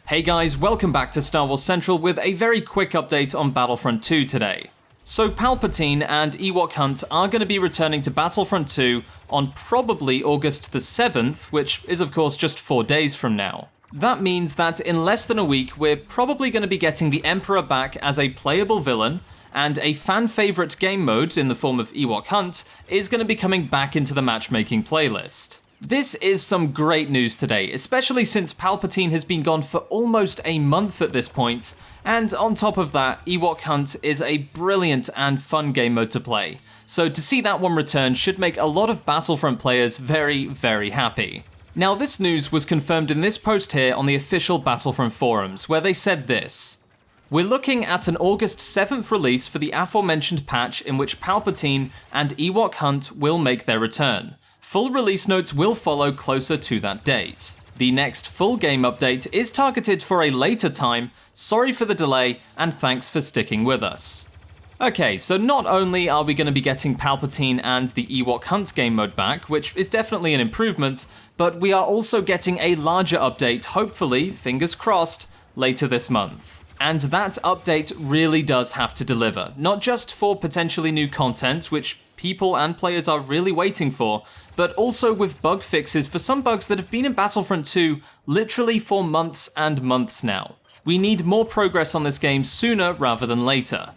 Hey guys, welcome back to Star Wars Central with a very quick update on Battlefront 2 today. So Palpatine and Ewok Hunt are going to be returning to Battlefront 2 on probably August the 7th, which is of course just 4 days from now. That means that in less than a week, we're probably going to be getting the Emperor back as a playable villain, and a fan-favourite game mode in the form of Ewok Hunt is going to be coming back into the matchmaking playlist. This is some great news today, especially since Palpatine has been gone for almost a month at this point, and on top of that, Ewok Hunt is a brilliant and fun game mode to play, so to see that one return should make a lot of Battlefront players very, very happy. Now this news was confirmed in this post here on the official Battlefront forums, where they said this: "We're looking at an August 7th release for the aforementioned patch in which Palpatine and Ewok Hunt will make their return. Full release notes will follow closer to that date. The next full game update is targeted for a later time, sorry for the delay, and thanks for sticking with us." Okay, so not only are we going to be getting Palpatine and the Ewok Hunt game mode back, which is definitely an improvement, but we are also getting a larger update, hopefully, fingers crossed, later this month. And that update really does have to deliver, not just for potentially new content, which people and players are really waiting for, but also with bug fixes for some bugs that have been in Battlefront 2 literally for months and months now. We need more progress on this game sooner rather than later.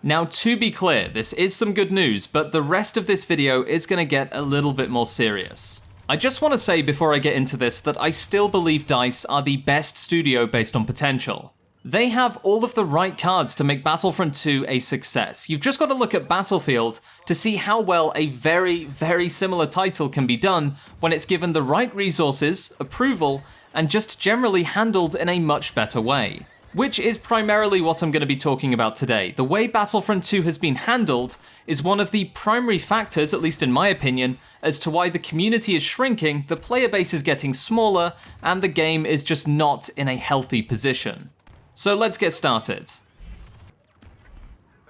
Now, to be clear, this is some good news, but the rest of this video is going to get a little bit more serious. I just want to say before I get into this that I still believe DICE are the best studio based on potential. They have all of the right cards to make Battlefront 2 a success. You've just got to look at Battlefield to see how well a very, very similar title can be done when it's given the right resources, approval, and just generally handled in a much better way. Which is primarily what I'm going to be talking about today. The way Battlefront 2 has been handled is one of the primary factors, at least in my opinion, as to why the community is shrinking, the player base is getting smaller, and the game is just not in a healthy position. So let's get started.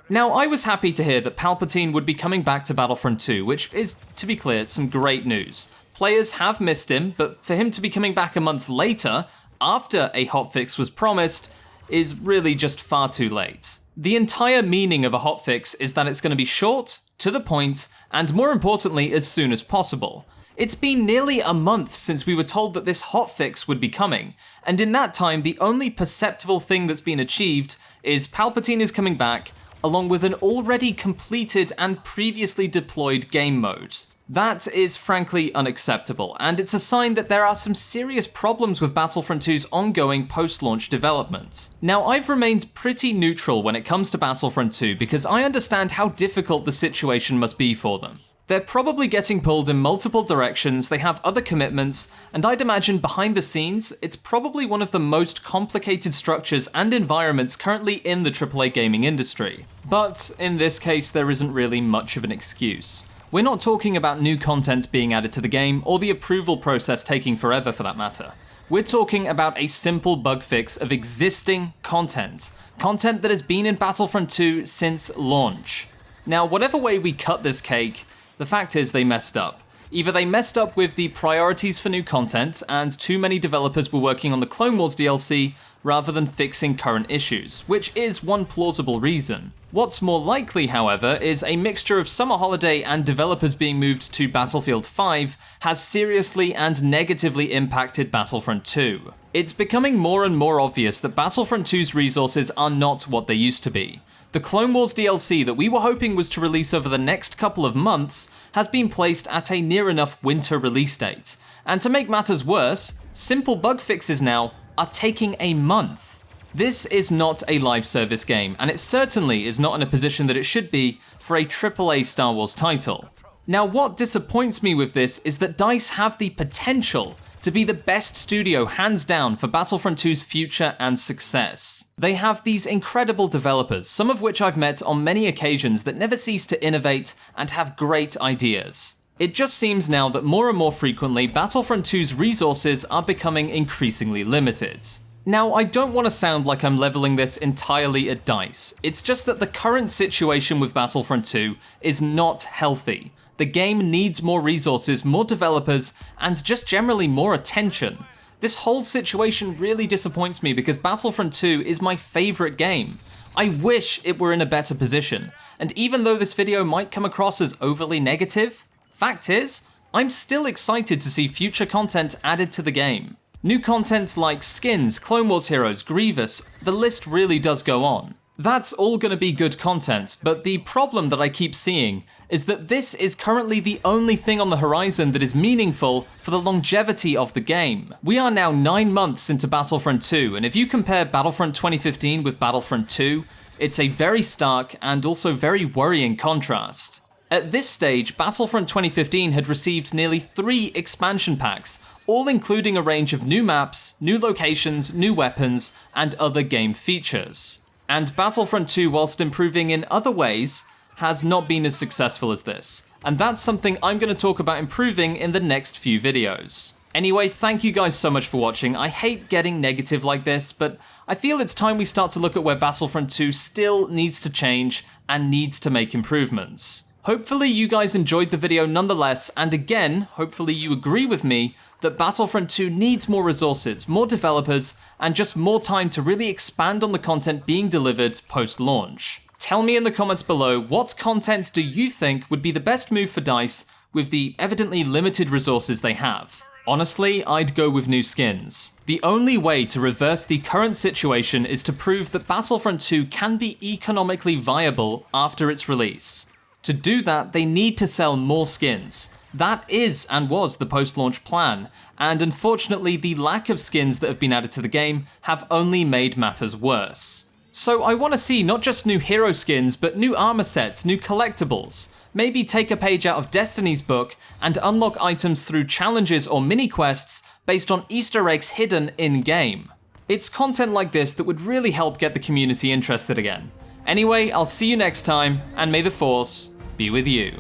Now, I was happy to hear that Palpatine would be coming back to Battlefront 2, which is, to be clear, some great news. Players have missed him, but for him to be coming back a month later, after a hotfix was promised, is really just far too late. The entire meaning of a hotfix is that it's going to be short, to the point, and more importantly, as soon as possible. It's been nearly a month since we were told that this hotfix would be coming, and in that time, the only perceptible thing that's been achieved is Palpatine is coming back, along with an already completed and previously deployed game mode. That is frankly unacceptable, and it's a sign that there are some serious problems with Battlefront 2's ongoing post-launch development. Now, I've remained pretty neutral when it comes to Battlefront 2 because I understand how difficult the situation must be for them. They're probably getting pulled in multiple directions, they have other commitments, and I'd imagine behind the scenes, it's probably one of the most complicated structures and environments currently in the AAA gaming industry. But in this case, there isn't really much of an excuse. We're not talking about new content being added to the game, or the approval process taking forever for that matter. We're talking about a simple bug fix of existing content. Content that has been in Battlefront 2 since launch. Now, whatever way we cut this cake, the fact is they messed up. Either they messed up with the priorities for new content, and too many developers were working on the Clone Wars DLC rather than fixing current issues, which is one plausible reason. What's more likely, however, is a mixture of summer holiday and developers being moved to Battlefield 5 has seriously and negatively impacted Battlefront 2. It's becoming more and more obvious that Battlefront 2's resources are not what they used to be. The Clone Wars DLC that we were hoping was to release over the next couple of months has been placed at a near enough winter release date. And to make matters worse, simple bug fixes now are taking a month. This is not a live service game, and it certainly is not in a position that it should be for a AAA Star Wars title. Now, what disappoints me with this is that DICE have the potential to be the best studio hands down for Battlefront 2's future and success. They have these incredible developers, some of which I've met on many occasions that never cease to innovate and have great ideas. It just seems now that more and more frequently Battlefront 2's resources are becoming increasingly limited. Now, I don't want to sound like I'm leveling this entirely at DICE, it's just that the current situation with Battlefront 2 is not healthy. The game needs more resources, more developers, and just generally more attention. This whole situation really disappoints me because Battlefront 2 is my favourite game. I wish it were in a better position, and even though this video might come across as overly negative, fact is, I'm still excited to see future content added to the game. New content like skins, Clone Wars heroes, Grievous, the list really does go on. That's all going to be good content, but the problem that I keep seeing is that this is currently the only thing on the horizon that is meaningful for the longevity of the game. We are now 9 months into Battlefront 2, and if you compare Battlefront 2015 with Battlefront 2, it's a very stark and also very worrying contrast. At this stage, Battlefront 2015 had received nearly 3 expansion packs, all including a range of new maps, new locations, new weapons, and other game features. And Battlefront 2, whilst improving in other ways, has not been as successful as this. And that's something I'm going to talk about improving in the next few videos. Anyway, thank you guys so much for watching. I hate getting negative like this, but I feel it's time we start to look at where Battlefront 2 still needs to change and needs to make improvements. Hopefully you guys enjoyed the video nonetheless, and again, hopefully you agree with me that Battlefront 2 needs more resources, more developers, and just more time to really expand on the content being delivered post-launch. Tell me in the comments below, what content do you think would be the best move for DICE with the evidently limited resources they have? Honestly, I'd go with new skins. The only way to reverse the current situation is to prove that Battlefront 2 can be economically viable after its release. To do that, they need to sell more skins. That is and was the post-launch plan, and unfortunately the lack of skins that have been added to the game have only made matters worse. So I want to see not just new hero skins, but new armor sets, new collectibles. Maybe take a page out of Destiny's book and unlock items through challenges or mini-quests based on Easter eggs hidden in-game. It's content like this that would really help get the community interested again. Anyway, I'll see you next time, and may the Force be with you.